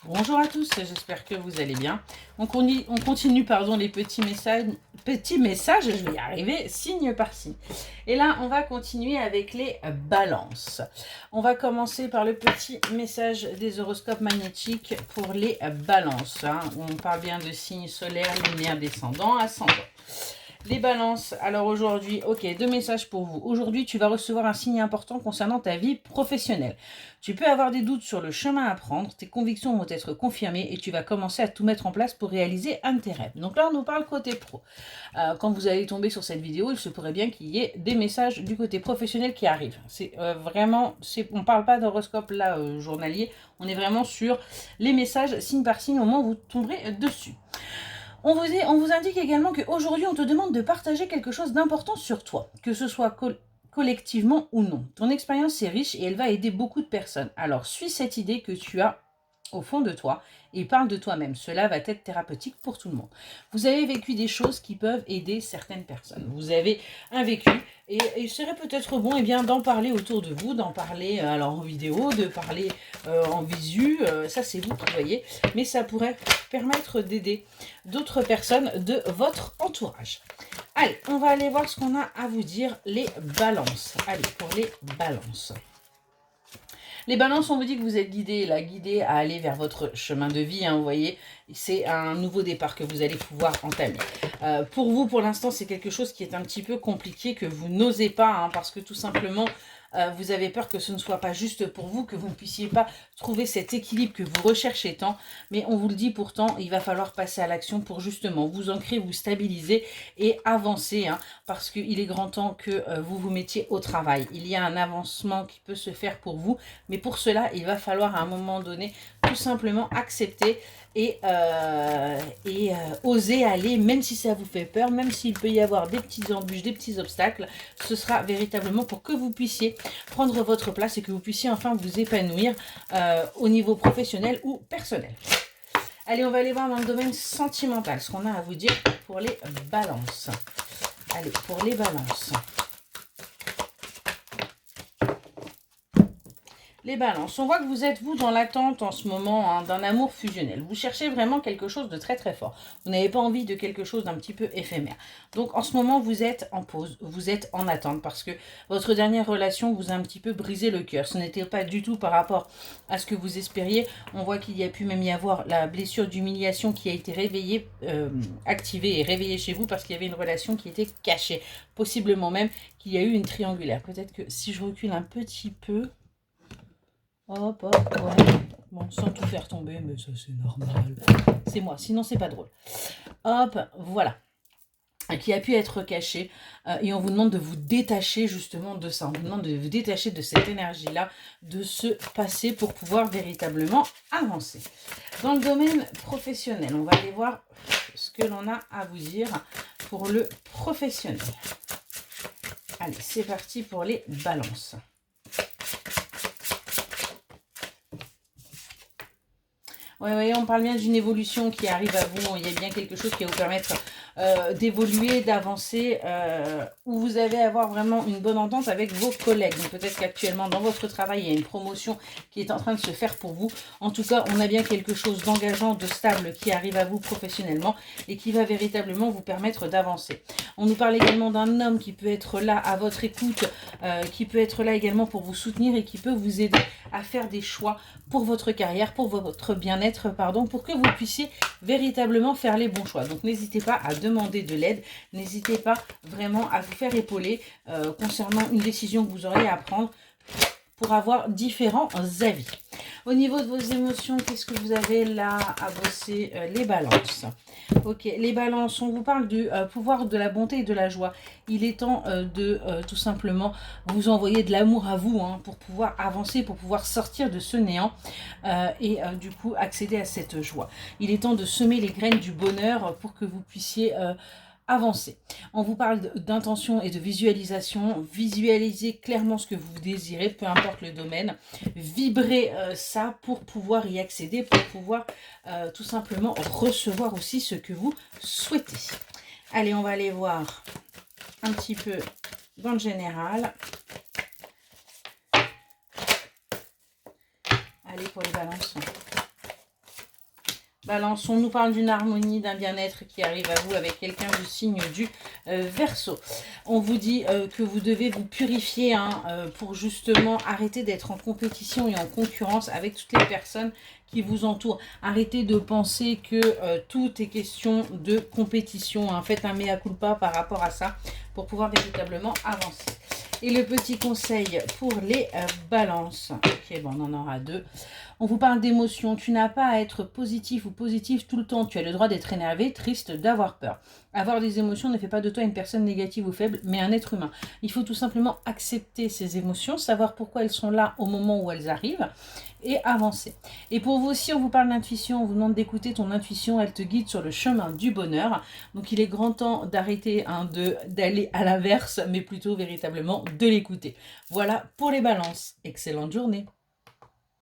Bonjour à tous, j'espère que vous allez bien. On continue les petits messages, je vais y arriver, signe par signe. Et là, on va continuer avec les balances. On va commencer par le petit message des horoscopes magnétiques pour les balances. On parle bien de signes solaires, lunaires, descendants, ascendants. Les balances, alors aujourd'hui, ok, 2 messages pour vous. Aujourd'hui, tu vas recevoir un signe important concernant ta vie professionnelle. Tu peux avoir des doutes sur le chemin à prendre, tes convictions vont être confirmées et tu vas commencer à tout mettre en place pour réaliser un de tes rêves. Donc là, on nous parle côté pro. Quand vous allez tomber sur cette vidéo, il se pourrait bien qu'il y ait des messages du côté professionnel qui arrivent. C'est vraiment, on ne parle pas d'horoscope là journalier, on est vraiment sur les messages signe par signe au moment où vous tomberez dessus. On vous indique également qu'aujourd'hui, on te demande de partager quelque chose d'important sur toi, que ce soit collectivement ou non. Ton expérience est riche et elle va aider beaucoup de personnes. Alors, suis cette idée que tu as au fond de toi et parle de toi-même. Cela va être thérapeutique pour tout le monde. Vous avez vécu des choses qui peuvent aider certaines personnes. Vous avez un vécu et il serait peut-être bon d'en parler autour de vous, d'en parler alors en vidéo, de parler en visu, ça c'est vous qui voyez, mais ça pourrait permettre d'aider d'autres personnes de votre entourage. Allez, on va aller voir ce qu'on a à vous dire, les balances. Allez, pour les balances. Les balances, on vous dit que vous êtes guidés à aller vers votre chemin de vie. Vous voyez, c'est un nouveau départ que vous allez pouvoir entamer. Pour vous, pour l'instant, c'est quelque chose qui est un petit peu compliqué, que vous n'osez pas, parce que tout simplement, vous avez peur que ce ne soit pas juste pour vous, que vous ne puissiez pas trouver cet équilibre que vous recherchez tant. Mais on vous le dit pourtant, il va falloir passer à l'action pour justement vous ancrer, vous stabiliser et avancer. Parce qu'il est grand temps que vous vous mettiez au travail. Il y a un avancement qui peut se faire pour vous, mais pour cela, il va falloir à un moment donné tout simplement accepter et oser aller, même si ça vous fait peur, même s'il peut y avoir des petites embûches, des petits obstacles, ce sera véritablement pour que vous puissiez prendre votre place et que vous puissiez enfin vous épanouir au niveau professionnel ou personnel. Allez, on va aller voir dans le domaine sentimental ce qu'on a à vous dire pour les balances. Allez, pour les balances. Les balances, on voit que vous êtes, vous, dans l'attente en ce moment d'un amour fusionnel. Vous cherchez vraiment quelque chose de très très fort. Vous n'avez pas envie de quelque chose d'un petit peu éphémère. Donc en ce moment, vous êtes en pause, vous êtes en attente parce que votre dernière relation vous a un petit peu brisé le cœur. Ce n'était pas du tout par rapport à ce que vous espériez. On voit qu'il y a pu même y avoir la blessure d'humiliation qui a été réveillée, activée et réveillée chez vous parce qu'il y avait une relation qui était cachée. Possiblement même qu'il y a eu une triangulaire. Peut-être que si je recule un petit peu... Hop, hop, ouais. Bon, sans tout faire tomber, mais ça c'est normal. C'est moi, sinon c'est pas drôle. Hop, voilà. Qui a pu être caché. Et on vous demande de vous détacher justement de ça. On vous demande de vous détacher de cette énergie-là, de ce passé pour pouvoir véritablement avancer. Dans le domaine professionnel, on va aller voir ce que l'on a à vous dire pour le professionnel. Allez, c'est parti pour les balances. Oui, on parle bien d'une évolution qui arrive à vous. Il y a bien quelque chose qui va vous permettre d'évoluer, d'avancer, où vous allez avoir vraiment une bonne entente avec vos collègues. Donc peut-être qu'actuellement dans votre travail, il y a une promotion qui est en train de se faire pour vous. En tout cas, on a bien quelque chose d'engageant, de stable qui arrive à vous professionnellement et qui va véritablement vous permettre d'avancer. On nous parle également d'un homme qui peut être là à votre écoute, qui peut être là également pour vous soutenir et qui peut vous aider à faire des choix pour votre carrière, pour votre bien-être, pour que vous puissiez véritablement faire les bons choix. Donc n'hésitez pas à demander de l'aide, n'hésitez pas vraiment à vous faire épauler concernant une décision que vous auriez à prendre pour avoir différents avis. Au niveau de vos émotions, qu'est-ce que vous avez là à bosser? Les balances. Ok, les balances, on vous parle du pouvoir de la bonté et de la joie. Il est temps de tout simplement vous envoyer de l'amour à vous pour pouvoir avancer, pour pouvoir sortir de ce néant et du coup accéder à cette joie. Il est temps de semer les graines du bonheur pour que vous puissiez avancer. On vous parle d'intention et de visualisation. Visualisez clairement ce que vous désirez, peu importe le domaine. Vibrez ça pour pouvoir y accéder, pour pouvoir tout simplement recevoir aussi ce que vous souhaitez. Allez, on va aller voir un petit peu dans le général. Allez, pour les balances. Balance, on nous parle d'une harmonie, d'un bien-être qui arrive à vous avec quelqu'un du signe du Verseau. On vous dit que vous devez vous purifier pour justement arrêter d'être en compétition et en concurrence avec toutes les personnes qui vous entourent. Arrêtez de penser que tout est question de compétition. Faites un mea culpa par rapport à ça pour pouvoir véritablement avancer. Et le petit conseil pour les balances. Ok, bon, on en aura 2. On vous parle d'émotions. Tu n'as pas à être positif ou positive tout le temps. Tu as le droit d'être énervé, triste, d'avoir peur. Avoir des émotions ne fait pas de toi une personne négative ou faible, mais un être humain. Il faut tout simplement accepter ces émotions, savoir pourquoi elles sont là au moment où elles arrivent et avancer. Et pour vous aussi, on vous parle d'intuition, on vous demande d'écouter ton intuition, elle te guide sur le chemin du bonheur. Donc il est grand temps d'arrêter d'aller à l'inverse, mais plutôt véritablement de l'écouter. Voilà pour les balances. Excellente journée.